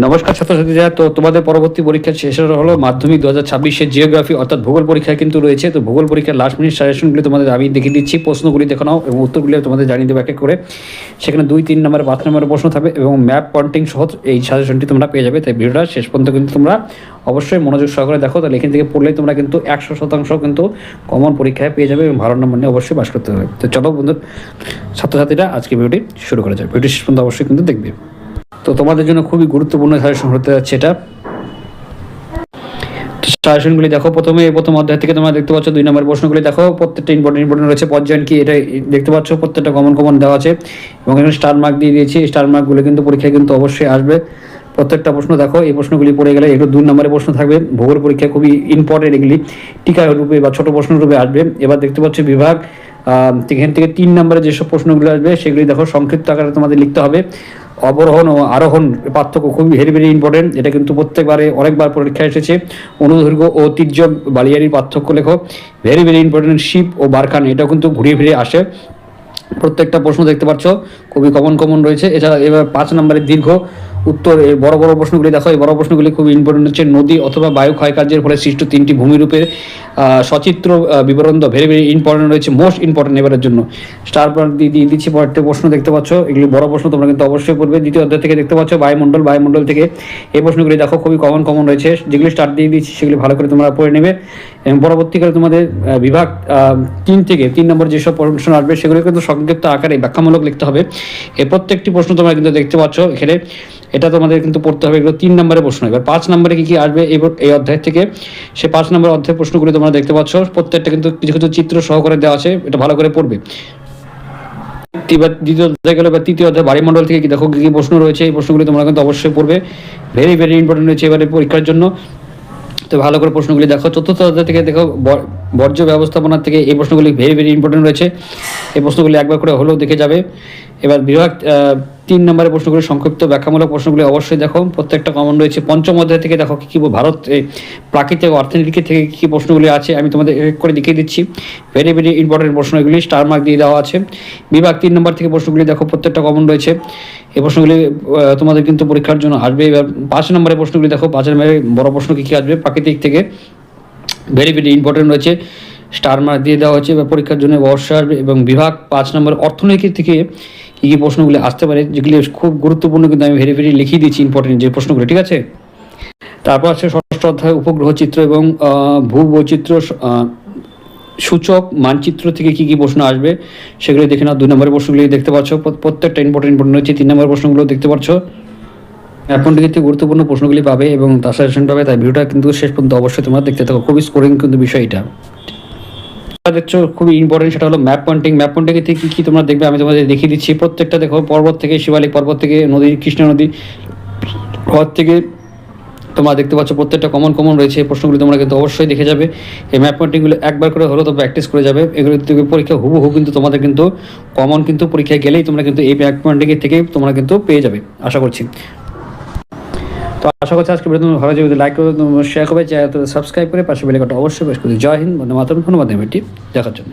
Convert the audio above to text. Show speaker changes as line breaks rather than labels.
নমস্কার ছাত্রছাত্রীরা, তো তোমাদের পরবর্তী পরীক্ষা শেষ হলো মাধ্যমিক 2026-এর জিওগ্রাফি অর্থাৎ ভূগোল পরীক্ষা কিন্তু রয়েছে। তো ভূগোল পরীক্ষার লাস্ট মিনিট সাজেশনগুলি তোমাদের আমি দেখিয়ে দিচ্ছি, প্রশ্নগুলি দেখে নাও এবং উত্তরগুলি তোমাদের জানিয়ে দেবো এক এক করে। সেখানে 2, 3 নম্বর 5 নম্বরের প্রশ্ন থাকবে এবং ম্যাপ পয়েন্টিং সহ এই সাজেশনটি তোমরা পেয়ে যাবে। তাই ভিডিওটা শেষ পর্যন্ত কিন্তু তোমরা অবশ্যই মনোযোগ সহকারে দেখো, তাহলে এখান থেকে পড়লেই তোমরা কিন্তু 100% কিন্তু কমন পরীক্ষায় পেয়ে যাবে এবং ভালো নম্বর নিয়ে অবশ্যই পাস করতে হবে। তো চলো বন্ধু ছাত্রছাত্রীরা, আজকে ভিডিওটি শুরু করা যায়। ভিডিওটি শেষ পর্যন্ত অবশ্যই কিন্তু দেখবে। তো তোমাদের জন্য খুবই গুরুত্বপূর্ণ সাজেশন হতে যাচ্ছে এটা। সাজেশনগুলি দেখো, প্রথম অধ্যায় থেকে তোমরা দেখতে পাচ্ছ 2 নম্বর প্রশ্নগুলি দেখো, প্রত্যেকটা ইম্পর্টেন্ট রয়েছে। পর্যায়ন কি এটা দেখতে পাচ্ছ, প্রত্যেকটা কমন দেওয়া আছে এবং এখানে স্টার মার্ক দিয়ে দিয়েছি। স্টার মার্কগুলো কিন্তু পরীক্ষায় কিন্তু অবশ্যই আসবে। প্রত্যেকটা প্রশ্ন দেখো, এই প্রশ্নগুলি পড়ে গেলে এগুলো 2 নম্বরের প্রশ্ন থাকবে। ভূগোল পরীক্ষায় খুবই ইম্পর্টেন্ট, এগুলি টিকা রূপে বা ছোট প্রশ্ন রূপে আসবে। এবার দেখতে পাচ্ছ বিভাগ, এখান থেকে 3 নম্বরে যেসব প্রশ্নগুলো আসবে সেগুলি দেখো সংক্ষিপ্ত আকারে তোমাদের লিখতে হবে। অবরোহণ ও আরোহণ পার্থক্য খুবই ভেরি ইম্পর্টেন্ট, এটা কিন্তু প্রত্যেকবারে অনেকবার পরীক্ষা এসেছে। অনুদৈর্ঘ্য ও তির্যক বালিয়ারির পার্থক্য লেখো, ভেরি ইম্পর্টেন্ট। শিপ ও বারখান, এটাও কিন্তু ঘুরিয়ে ফিরে আসে। প্রত্যেকটা প্রশ্ন দেখতে পাচ্ছ খুবই কমন রয়েছে। এছাড়া এবার 5 নম্বরের দীর্ঘ উত্তর, এই বড় প্রশ্নগুলি দেখো, এই বড় প্রশ্নগুলি খুব ইম্পর্টেন্ট হচ্ছে। নদী অথবা বায়ু ক্ষয়কার্যের ফলে সৃষ্ট 3টি ভূমিরূপের সচিত্র বিবরণ ভেরি ইম্পর্টেন্ট রয়েছে, মোস্ট ইম্পর্টেন্ট এবারের জন্য। স্টার দিয়ে দিচ্ছি পরেরটা প্রশ্ন দেখতে পাচ্ছ, এগুলি বড় প্রশ্ন, তোমরা কিন্তু অবশ্যই পড়বে। দ্বিতীয় অধ্যায় থেকে দেখতে পাচ্ছ বায়ুমণ্ডল থেকে এই প্রশ্নগুলি দেখো খুবই কমন রয়েছে, যেগুলি স্টার দিয়ে দিচ্ছি সেগুলি ভালো করে তোমরা পড়ে নেবে। এবং পরবর্তীকালে তোমাদের বিভাগ 3 থেকে 3 নম্বর যেসব প্রশ্ন আসবে সেগুলি কিন্তু সংক্ষিপ্ত আকারে ব্যাখ্যামূলক লিখতে হবে। এই প্রত্যেকটি প্রশ্ন তোমরা কিন্তু দেখতে পাচ্ছ এখানে, এটা তোমাদের কিন্তু পড়তে হবে। এগুলো 3 নম্বরের প্রশ্ন। এবার 5 নম্বরে কি আসবে এই অধ্যায় থেকে, সে 5 নম্বর অধ্যায় প্রশ্নগুলি তোমরা দেখতে পাচ্ছ, প্রত্যেকটা কিন্তু কিছু চিত্র সহকারে দেওয়া আছে, এটা ভালো করে পড়বে। দ্বিতীয় অধ্যায় গেলে বা তৃতীয় অধ্যায় বায়ুমণ্ডল থেকে কি দেখো কি প্রশ্ন রয়েছে, এই প্রশ্নগুলি তোমরা কিন্তু অবশ্যই পড়বে, ভেরি ইম্পর্টেন্ট রয়েছে এবারে পরীক্ষার জন্য। তো ভালো করে প্রশ্নগুলি দেখো। চতুর্থ অধ্যায় থেকে দেখো বর্জ্য ব্যবস্থাপনা থেকে এই প্রশ্নগুলি ভেরি ইম্পর্টেন্ট রয়েছে, এই প্রশ্নগুলি একবার করে হলেও দেখে যাবে। এবার বিভাগ 3 নম্বরের প্রশ্নগুলি সংক্ষিপ্ত ব্যাখ্যামূলক প্রশ্নগুলি অবশ্যই দেখো, প্রত্যেকটা কমন রয়েছে। পঞ্চম অধ্যায় থেকে দেখো কি ভারত প্রাকৃতিক অর্থনীতি থেকে কী প্রশ্নগুলি আছে, আমি তোমাদের এক করে দেখিয়ে দিচ্ছি। ভেরি ইম্পর্টেন্ট প্রশ্ন, এগুলি স্টার মার্ক দিয়ে দেওয়া আছে। বিভাগ 3 নম্বর থেকে প্রশ্নগুলি দেখো, প্রত্যেকটা কমন রয়েছে, এই প্রশ্নগুলি তোমাদের কিন্তু পরীক্ষার জন্য আসবে। এবার 5 নম্বরের প্রশ্নগুলি দেখো, 5 নম্বরে বড় প্রশ্ন কী আসবে, প্রাকৃতিক থেকে ভেরি ইম্পর্টেন্ট রয়েছে, স্টার মার্ক দিয়ে দেওয়া হচ্ছে, এবার পরীক্ষার জন্য অবশ্যই আসবে। এবং বিভাগ 5 নম্বর অর্থনীতি থেকে কী প্রশ্নগুলি আসতে পারে, যেগুলি খুব গুরুত্বপূর্ণ, কিন্তু আমি ভেরি লিখিয়ে দিচ্ছি ইম্পর্টেন্ট যে প্রশ্নগুলি, ঠিক আছে। তারপর আছে ষষ্ঠ অধ্যায় উপগ্রহ চিত্র এবং ভূবৈচিত্র্য সূচক মানচিত্র থেকে কী প্রশ্ন আসবে সেগুলি দেখে নাও। 2 নম্বরের প্রশ্নগুলি দেখতে পাচ্ছ, প্রত্যেকটা ইম্পর্টেন্ট রয়েছে। 3 নম্বর প্রশ্নগুলো দেখতে পাচ্ছ, এখন থেকে গুরুত্বপূর্ণ প্রশ্নগুলি পাবে এবং তার সাজেশন পাবে। তাই ভিডিওটা কিন্তু শেষ পর্যন্ত অবশ্যই তোমরা দেখতে থাকো, খুবই স্কোরিং কিন্তু বিষয় এটা দেখছো, খুবই ইম্পর্টেন্ট। সেটা হলো ম্যাপ পয়েন্টিং থেকে কী তোমরা দেখবে, আমি তোমাদের দেখিয়ে দিচ্ছি। প্রত্যেকটা দেখো, পর্বত থেকে শিবালিক পর্বত থেকে নদী, কৃষ্ণা নদী হ্রদ থেকে তোমরা দেখতে পাচ্ছ, প্রত্যেকটা কমন রয়েছে। এই প্রশ্নগুলি তোমরা কিন্তু অবশ্যই দেখে যাবে। এই ম্যাপ পয়েন্টিংগুলো একবার করে হলো তো প্র্যাকটিস করে যাবে, এগুলো থেকে পরীক্ষা হুবহু কিন্তু তোমাদের কিন্তু কমন কিন্তু পরীক্ষায় গেলেই তোমরা কিন্তু এই ম্যাপ পয়েন্টিংয়ের থেকে তোমরা কিন্তু পেয়ে যাবে আশা করছি। তো আশা করছি আজকে ভিডিও ভালো যাবে, লাইক করে শেয়ার করবে, সাবস্ক্রাইব করে পাশে বেল আইকনটা অবশ্যই প্রেস করে। জয় হিন্দ, বন্দে মাতরম। ধন্যবাদ ভিডিওটি দেখার জন্য।